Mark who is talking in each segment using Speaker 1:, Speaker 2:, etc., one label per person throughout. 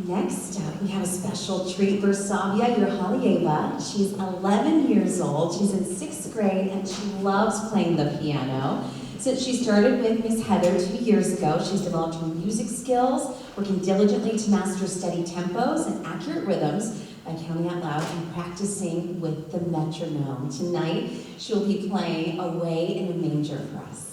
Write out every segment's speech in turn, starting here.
Speaker 1: Next up, we have a special treat. Virsaviia, your Halieva. She's 11 years old. She's in 6th grade and she loves playing the piano. Since she started with Miss Heather 2 years ago, she's developed her music skills, working diligently to master steady tempos and accurate rhythms by counting out loud and practicing with the metronome. Tonight, she'll be playing Away in a Manger for us.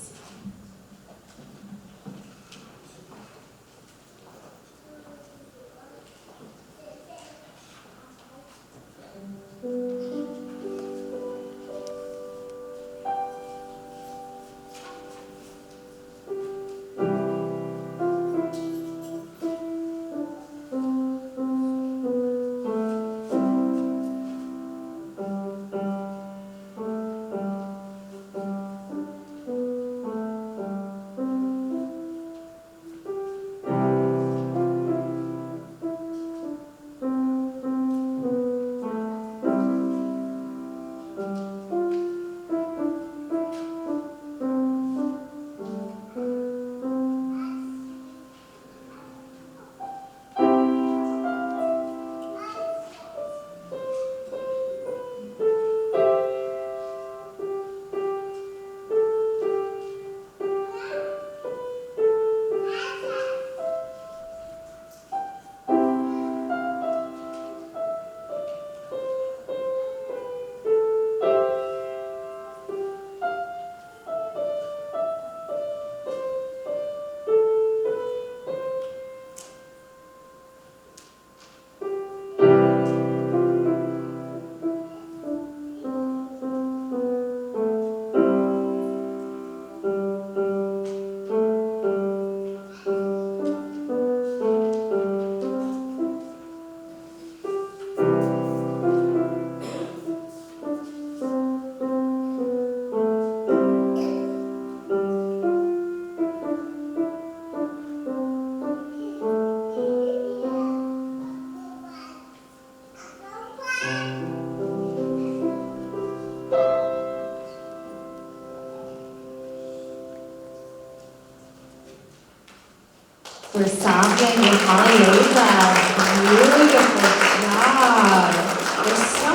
Speaker 1: Virsaviia, your Halieva. Beautiful job. You're so